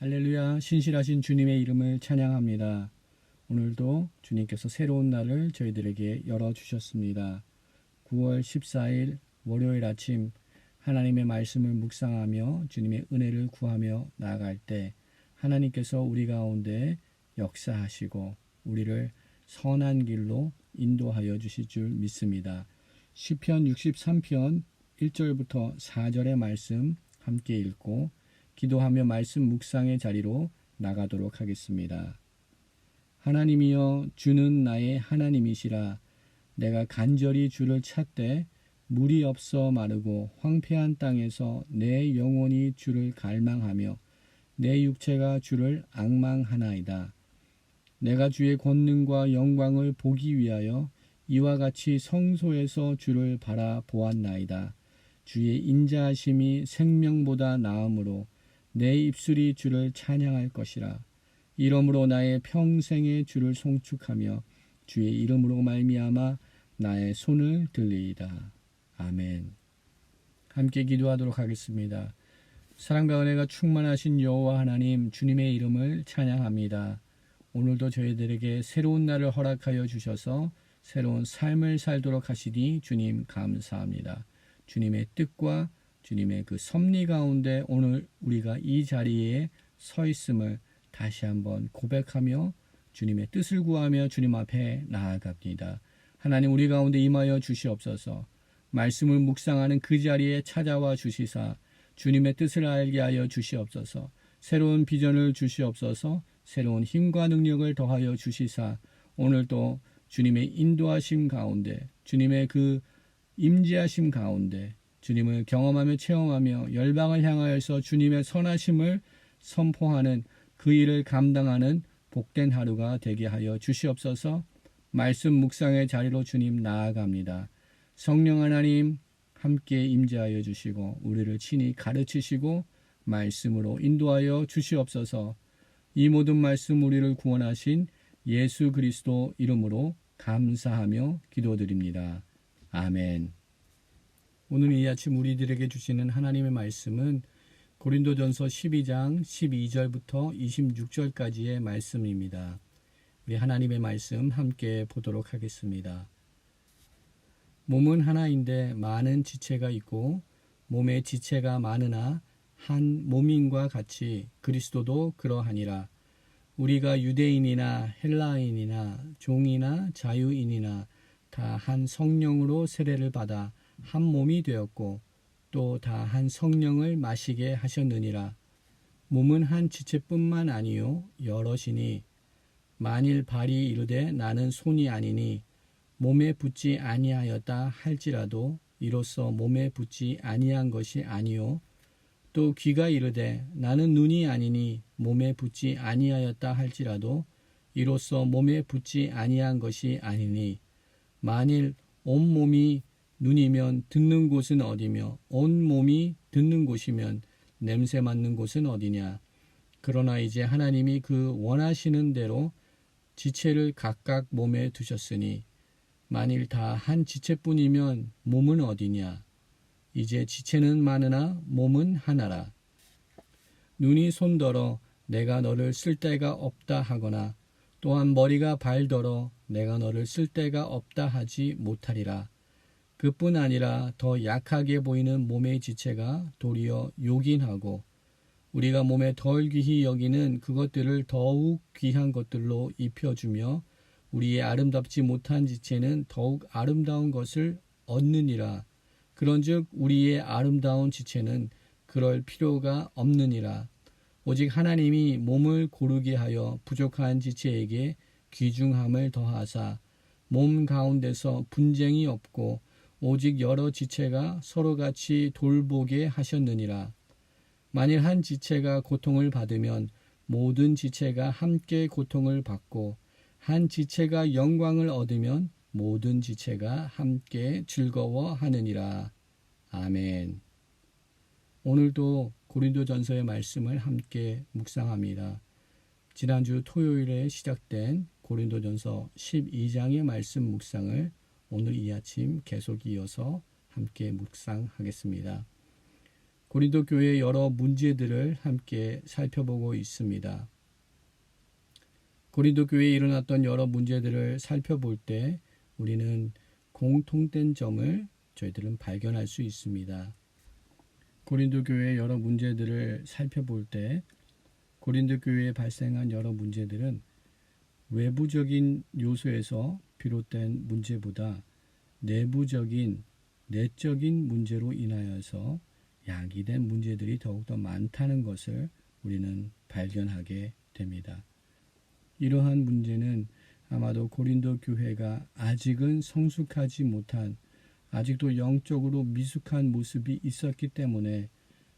할렐루야, 신실하신 주님의 이름을 찬양합니다. 오늘도 주님께서 새로운 날을 저희들에게 열어주셨습니다. 9월 14일 월요일 아침 하나님의 말씀을 묵상하며 주님의 은혜를 구하며 나아갈 때 하나님께서 우리 가운데 역사하시고 우리를 선한 길로 인도하여 주실 줄 믿습니다. 시편 63편 1절부터 4절의 말씀 함께 읽고 기도하며 말씀 묵상의 자리로 나가도록 하겠습니다. 하나님이여, 주는 나의 하나님이시라. 내가 간절히 주를 찾되 물이 없어 마르고 황폐한 땅에서 내 영혼이 주를 갈망하며 내 육체가 주를 앙망하나이다. 내가 주의 권능과 영광을 보기 위하여 이와 같이 성소에서 주를 바라보았나이다. 주의 인자하심이 생명보다 나음으로 내 입술이 주를 찬양할 것이라. 이러므로 나의 평생에 주를 송축하며 주의 이름으로 말미암아 나의 손을 들리이다. 아멘. 함께 기도하도록 하겠습니다. 사랑과 은혜가 충만하신 여호와 하나님, 주님의 이름을 찬양합니다. 오늘도 저희들에게 새로운 날을 허락하여 주셔서 새로운 삶을 살도록 하시니 주님 감사합니다. 주님의 뜻과 주님의 그 섭리 가운데 오늘 우리가 이 자리에 서 있음을 다시 한번 고백하며 주님의 뜻을 구하며 주님 앞에 나아갑니다. 하나님, 우리 가운데 임하여 주시옵소서. 말씀을 묵상하는 그 자리에 찾아와 주시사 주님의 뜻을 알게 하여 주시옵소서. 새로운 비전을 주시옵소서. 새로운 힘과 능력을 더하여 주시사 오늘도 주님의 인도하심 가운데, 주님의 그 임재하심 가운데 주님을 경험하며 체험하며 열방을 향하여서 주님의 선하심을 선포하는 그 일을 감당하는 복된 하루가 되게 하여 주시옵소서. 말씀 묵상의 자리로 주님 나아갑니다. 성령 하나님 함께 임재하여 주시고 우리를 친히 가르치시고 말씀으로 인도하여 주시옵소서. 이 모든 말씀 우리를 구원하신 예수 그리스도 이름으로 감사하며 기도드립니다. 아멘. 오늘 이 아침 우리들에게 주시는 하나님의 말씀은 고린도전서 12장 12절부터 26절까지의 말씀입니다. 우리 하나님의 말씀 함께 보도록 하겠습니다. 몸은 하나인데 많은 지체가 있고 몸의 지체가 많으나 한 몸인과 같이 그리스도도 그러하니라. 우리가 유대인이나 헬라인이나 종이나 자유인이나 다 한 성령으로 세례를 받아 한 몸이 되었고 또 다 한 성령을 마시게 하셨느니라. 몸은 한 지체뿐만 아니요 여럿이니 만일 발이 이르되 나는 손이 아니니 몸에 붙지 아니하였다 할지라도 이로써 몸에 붙지 아니한 것이 아니요 또 귀가 이르되 나는 눈이 아니니 몸에 붙지 아니하였다 할지라도 이로써 몸에 붙지 아니한 것이 아니니 만일 온 몸이 눈이면 듣는 곳은 어디며 온 몸이 듣는 곳이면 냄새 맡는 곳은 어디냐. 그러나 이제 하나님이 그 원하시는 대로 지체를 각각 몸에 두셨으니 만일 다 한 지체뿐이면 몸은 어디냐. 이제 지체는 많으나 몸은 하나라. 눈이 손더러 내가 너를 쓸 데가 없다 하거나 또한 머리가 발더러 내가 너를 쓸 데가 없다 하지 못하리라. 그뿐 아니라 더 약하게 보이는 몸의 지체가 도리어 요긴하고 우리가 몸에 덜 귀히 여기는 그것들을 더욱 귀한 것들로 입혀주며 우리의 아름답지 못한 지체는 더욱 아름다운 것을 얻느니라. 그런즉 우리의 아름다운 지체는 그럴 필요가 없느니라. 오직 하나님이 몸을 고르게 하여 부족한 지체에게 귀중함을 더하사 몸 가운데서 분쟁이 없고 오직 여러 지체가 서로같이 돌보게 하셨느니라. 만일 한 지체가 고통을 받으면 모든 지체가 함께 고통을 받고 한 지체가 영광을 얻으면 모든 지체가 함께 즐거워하느니라. 아멘. 오늘도 고린도전서의 말씀을 함께 묵상합니다. 지난주 토요일에 시작된 고린도전서 12장의 말씀 묵상을 오늘 이 아침 계속 이어서 함께 묵상하겠습니다. 고린도 교회의 여러 문제들을 함께 살펴보고 있습니다. 고린도 교회에 일어났던 여러 문제들을 살펴볼 때 우리는 공통된 점을 저희들은 발견할 수 있습니다. 고린도 교회의 여러 문제들을 살펴볼 때 고린도 교회에 발생한 여러 문제들은 외부적인 요소에서 비롯된 문제보다 내부적인 내적인 문제로 인하여서 야기된 문제들이 더욱더 많다는 것을 우리는 발견하게 됩니다. 이러한 문제는 아마도 고린도 교회가 아직은 성숙하지 못한, 아직도 영적으로 미숙한 모습이 있었기 때문에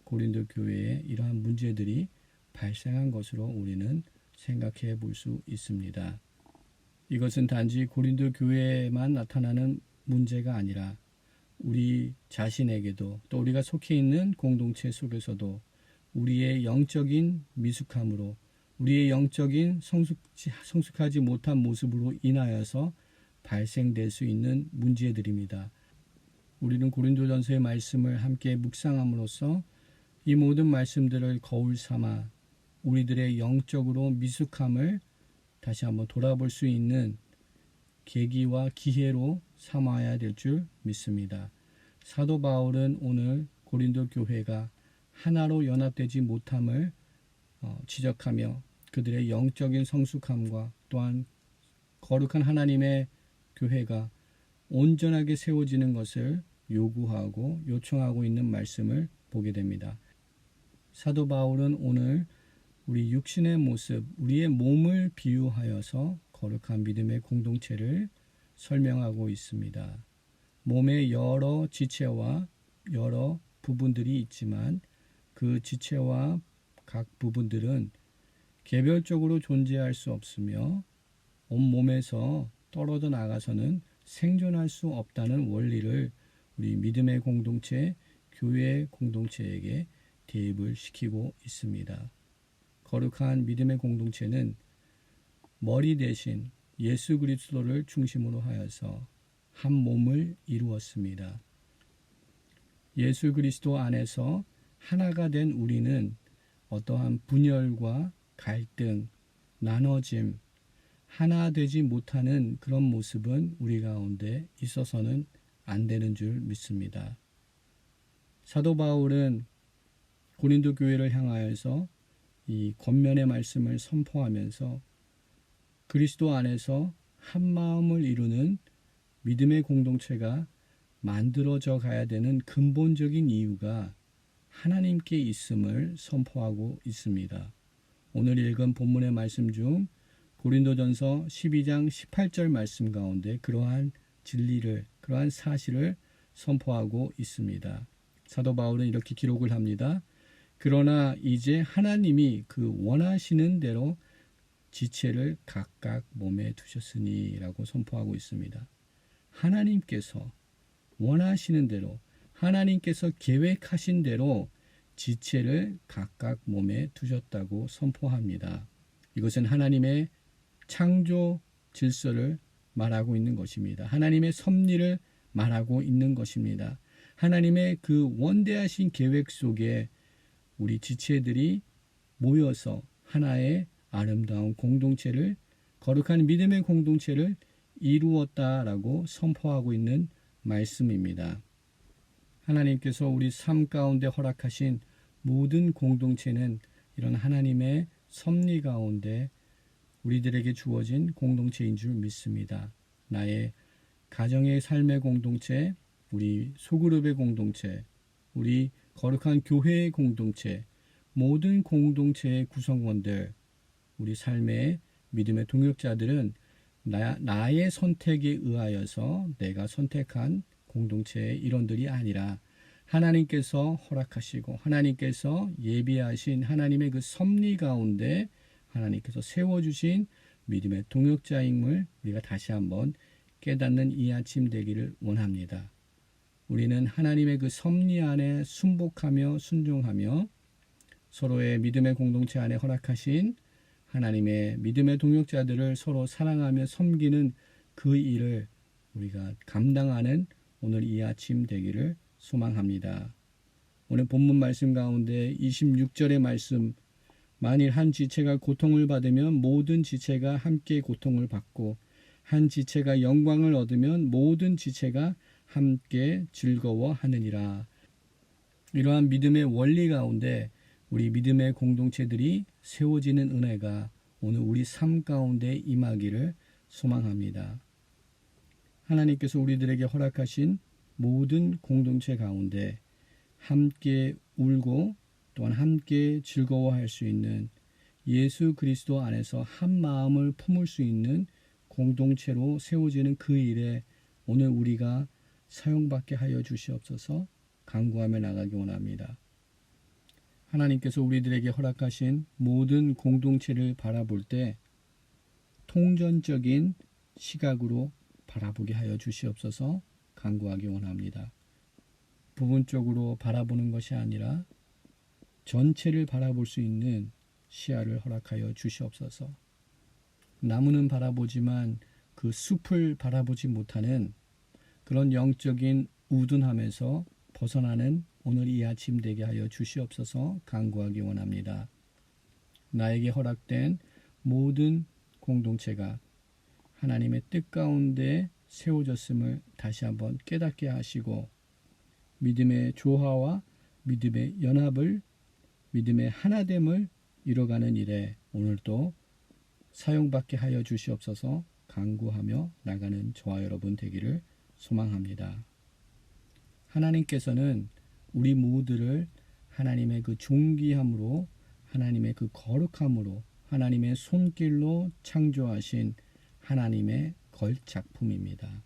고린도 교회에 이러한 문제들이 발생한 것으로 우리는 생각해 볼 수 있습니다. 이것은 단지 고린도 교회에만 나타나는 문제가 아니라 우리 자신에게도, 또 우리가 속해 있는 공동체 속에서도 우리의 영적인 미숙함으로, 우리의 영적인 성숙하지 못한 모습으로 인하여서 발생될 수 있는 문제들입니다. 우리는 고린도전서의 말씀을 함께 묵상함으로써 이 모든 말씀들을 거울 삼아 우리들의 영적으로 미숙함을 다시 한번 돌아볼 수 있는 계기와 기회로 삼아야 될 줄 믿습니다. 사도 바울은 오늘 고린도 교회가 하나로 연합되지 못함을 지적하며 그들의 영적인 성숙함과 또한 거룩한 하나님의 교회가 온전하게 세워지는 것을 요구하고 요청하고 있는 말씀을 보게 됩니다. 사도 바울은 오늘 우리 육신의 모습, 우리의 몸을 비유하여서 거룩한 믿음의 공동체를 설명하고 있습니다. 몸의 여러 지체와 여러 부분들이 있지만 그 지체와 각 부분들은 개별적으로 존재할 수 없으며 온몸에서 떨어져 나가서는 생존할 수 없다는 원리를 우리 믿음의 공동체, 교회 공동체에게 대입을 시키고 있습니다. 거룩한 믿음의 공동체는 머리 대신 예수 그리스도를 중심으로 하여서 한 몸을 이루었습니다. 예수 그리스도 안에서 하나가 된 우리는 어떠한 분열과 갈등, 나눠짐, 하나 되지 못하는 그런 모습은 우리 가운데 있어서는 안 되는 줄 믿습니다. 사도 바울은 고린도 교회를 향하여서 이 권면의 말씀을 선포하면서 그리스도 안에서 한 마음을 이루는 믿음의 공동체가 만들어져 가야 되는 근본적인 이유가 하나님께 있음을 선포하고 있습니다. 오늘 읽은 본문의 말씀 중 고린도전서 12장 18절 말씀 가운데 그러한 진리를, 그러한 사실을 선포하고 있습니다. 사도 바울은 이렇게 기록을 합니다. 그러나 이제 하나님이 그 원하시는 대로 지체를 각각 몸에 두셨으니 라고 선포하고 있습니다. 하나님께서 원하시는 대로, 하나님께서 계획하신 대로 지체를 각각 몸에 두셨다고 선포합니다. 이것은 하나님의 창조 질서를 말하고 있는 것입니다. 하나님의 섭리를 말하고 있는 것입니다. 하나님의 그 원대하신 계획 속에 우리 지체들이 모여서 하나의 아름다운 공동체를, 거룩한 믿음의 공동체를 이루었다라고 선포하고 있는 말씀입니다. 하나님께서 우리 삶 가운데 허락하신 모든 공동체는 이런 하나님의 섭리 가운데 우리들에게 주어진 공동체인 줄 믿습니다. 나의 가정의 삶의 공동체, 우리 소그룹의 공동체, 우리 거룩한 교회의 공동체, 모든 공동체의 구성원들, 우리 삶의 믿음의 동역자들은 나의 선택에 의하여서 내가 선택한 공동체의 일원들이 아니라 하나님께서 허락하시고 하나님께서 예비하신 하나님의 그 섭리 가운데 하나님께서 세워주신 믿음의 동역자임을 우리가 다시 한번 깨닫는 이 아침 되기를 원합니다. 우리는 하나님의 그 섭리 안에 순복하며 순종하며 서로의 믿음의 공동체 안에 허락하신 하나님의 믿음의 동역자들을 서로 사랑하며 섬기는 그 일을 우리가 감당하는 오늘 이 아침 되기를 소망합니다. 오늘 본문 말씀 가운데 26절의 말씀, 만일 한 지체가 고통을 받으면 모든 지체가 함께 고통을 받고 한 지체가 영광을 얻으면 모든 지체가 함께 즐거워하느니라. 이러한 믿음의 원리 가운데 우리 믿음의 공동체들이 세워지는 은혜가 오늘 우리 삶 가운데 임하기를 소망합니다. 하나님께서 우리들에게 허락하신 모든 공동체 가운데 함께 울고 또한 함께 즐거워할 수 있는 예수 그리스도 안에서 한 마음을 품을 수 있는 공동체로 세워지는 그 일에 오늘 우리가 사용받게 하여 주시옵소서. 간구하며 나가기 원합니다. 하나님께서 우리들에게 허락하신 모든 공동체를 바라볼 때 통전적인 시각으로 바라보게 하여 주시옵소서. 간구하기 원합니다. 부분적으로 바라보는 것이 아니라 전체를 바라볼 수 있는 시야를 허락하여 주시옵소서. 나무는 바라보지만 그 숲을 바라보지 못하는 그런 영적인 우둔함에서 벗어나는 오늘 이 아침 되게 하여 주시옵소서. 간구하기 원합니다. 나에게 허락된 모든 공동체가 하나님의 뜻 가운데 세워졌음을 다시 한번 깨닫게 하시고 믿음의 조화와 믿음의 연합을, 믿음의 하나됨을 이뤄가는 일에 오늘도 사용받게 하여 주시옵소서. 간구하며 나가는 저와 여러분 되기를 소망합니다. 하나님께서는 우리 모두를 하나님의 그 존귀함으로, 하나님의 그 거룩함으로, 하나님의 손길로 창조하신 하나님의 걸작품입니다.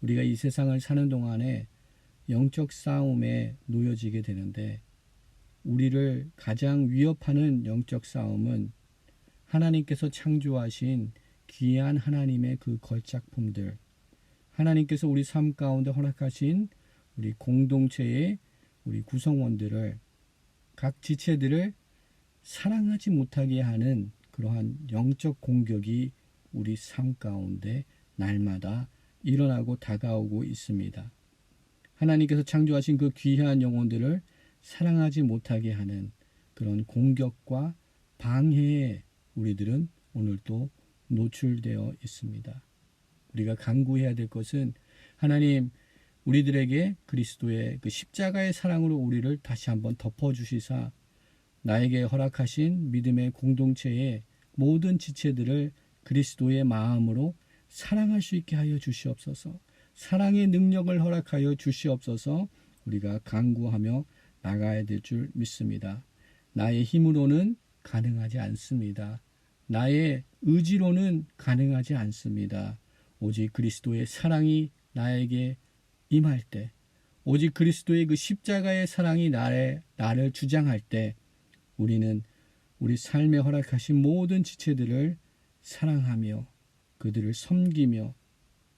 우리가 이 세상을 사는 동안에 영적 싸움에 놓여지게 되는데 우리를 가장 위협하는 영적 싸움은 하나님께서 창조하신 귀한 하나님의 그 걸작품들, 하나님께서 우리 삶 가운데 허락하신 우리 공동체의 우리 구성원들을, 각 지체들을 사랑하지 못하게 하는 그러한 영적 공격이 우리 삶 가운데 날마다 일어나고 다가오고 있습니다. 하나님께서 창조하신 그 귀한 영혼들을 사랑하지 못하게 하는 그런 공격과 방해에 우리들은 오늘도 노출되어 있습니다. 우리가 간구해야 될 것은 하나님, 우리들에게 그리스도의 그 십자가의 사랑으로 우리를 다시 한번 덮어주시사 나에게 허락하신 믿음의 공동체의 모든 지체들을 그리스도의 마음으로 사랑할 수 있게 하여 주시옵소서. 사랑의 능력을 허락하여 주시옵소서. 우리가 간구하며 나가야 될 줄 믿습니다. 나의 힘으로는 가능하지 않습니다. 나의 의지로는 가능하지 않습니다. 오직 그리스도의 사랑이 나에게 임할 때, 오직 그리스도의 그 십자가의 사랑이 나를 주장할 때 우리는 우리 삶에 허락하신 모든 지체들을 사랑하며 그들을 섬기며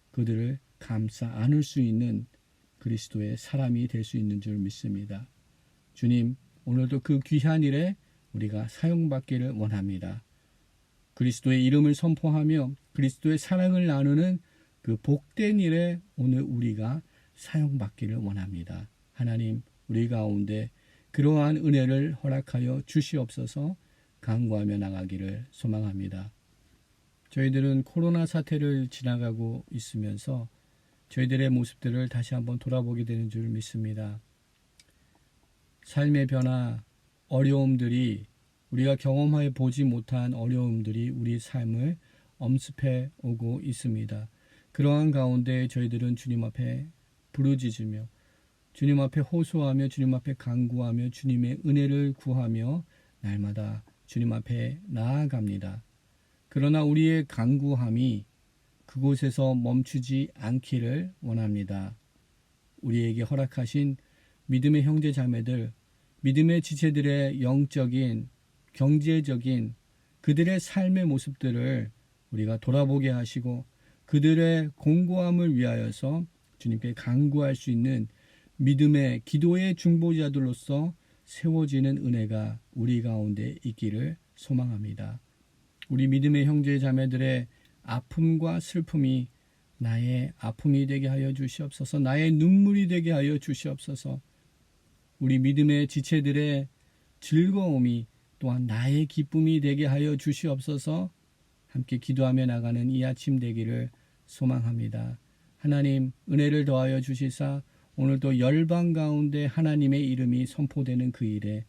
그들을 감싸 안을 수 있는 그리스도의 사람이 될 수 있는 줄 믿습니다. 주님, 오늘도 그 귀한 일에 우리가 사용받기를 원합니다. 그리스도의 이름을 선포하며 그리스도의 사랑을 나누는 그 복된 일에 오늘 우리가 사용받기를 원합니다. 하나님, 우리 가운데 그러한 은혜를 허락하여 주시옵소서. 간구하며 나가기를 소망합니다. 저희들은 코로나 사태를 지나가고 있으면서 저희들의 모습들을 다시 한번 돌아보게 되는 줄 믿습니다. 삶의 변화, 어려움들이, 우리가 경험해 보지 못한 어려움들이 우리 삶을 엄습해 오고 있습니다. 그러한 가운데 저희들은 주님 앞에 부르짖으며 주님 앞에 호소하며 주님 앞에 간구하며 주님의 은혜를 구하며 날마다 주님 앞에 나아갑니다. 그러나 우리의 간구함이 그곳에서 멈추지 않기를 원합니다. 우리에게 허락하신 믿음의 형제 자매들, 믿음의 지체들의 영적인, 경제적인 그들의 삶의 모습들을 우리가 돌아보게 하시고 그들의 공고함을 위하여서 주님께 간구할 수 있는 믿음의 기도의 중보자들로서 세워지는 은혜가 우리 가운데 있기를 소망합니다. 우리 믿음의 형제 자매들의 아픔과 슬픔이 나의 아픔이 되게 하여 주시옵소서. 나의 눈물이 되게 하여 주시옵소서. 우리 믿음의 지체들의 즐거움이 또한 나의 기쁨이 되게 하여 주시옵소서. 함께 기도하며 나가는 이 아침 되기를 소망합니다. 하나님 은혜를 더하여 주시사 오늘도 열방 가운데 하나님의 이름이 선포되는 그 일에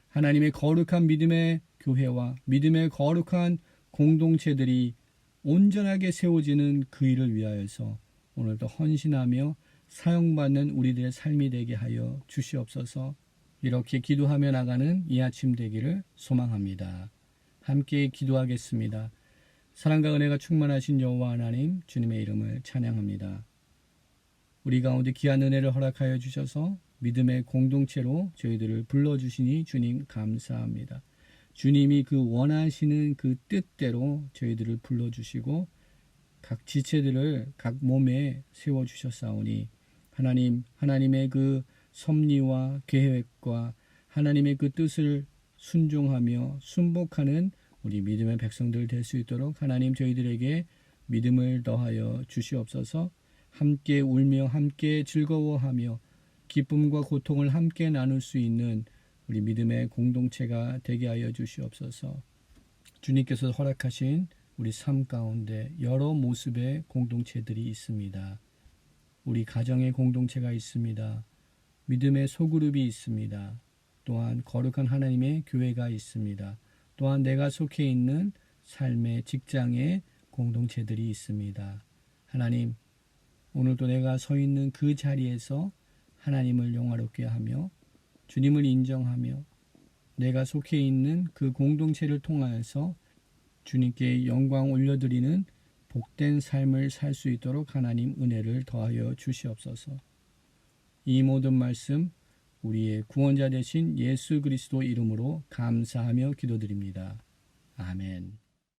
하나님의 거룩한 믿음의 교회와 믿음의 거룩한 공동체들이 온전하게 세워지는 그 일을 위하여서 오늘도 헌신하며 사용받는 우리들의 삶이 되게 하여 주시옵소서. 이렇게 기도하며 나가는 이 아침 되기를 소망합니다. 함께 기도하겠습니다. 사랑과 은혜가 충만하신 여호와 하나님, 주님의 이름을 찬양합니다. 우리 가운데 귀한 은혜를 허락하여 주셔서 믿음의 공동체로 저희들을 불러주시니 주님 감사합니다. 주님이 그 원하시는 그 뜻대로 저희들을 불러주시고 각 지체들을 각 몸에 세워주셨사오니 하나님, 하나님의 그 섭리와 계획과 하나님의 그 뜻을 순종하며 순복하는 우리 믿음의 백성들 될 수 있도록 하나님 저희들에게 믿음을 더하여 주시옵소서. 함께 울며 함께 즐거워하며 기쁨과 고통을 함께 나눌 수 있는 우리 믿음의 공동체가 되게 하여 주시옵소서. 주님께서 허락하신 우리 삶 가운데 여러 모습의 공동체들이 있습니다. 우리 가정의 공동체가 있습니다. 믿음의 소그룹이 있습니다. 또한 거룩한 하나님의 교회가 있습니다. 또한 내가 속해 있는 삶의 직장의 공동체들이 있습니다. 하나님, 오늘도 내가 서 있는 그 자리에서 하나님을 영화롭게 하며 주님을 인정하며 내가 속해 있는 그 공동체를 통하여서 주님께 영광 올려드리는 복된 삶을 살 수 있도록 하나님 은혜를 더하여 주시옵소서. 이 모든 말씀 우리의 구원자 되신 예수 그리스도 이름으로 감사하며 기도드립니다. 아멘.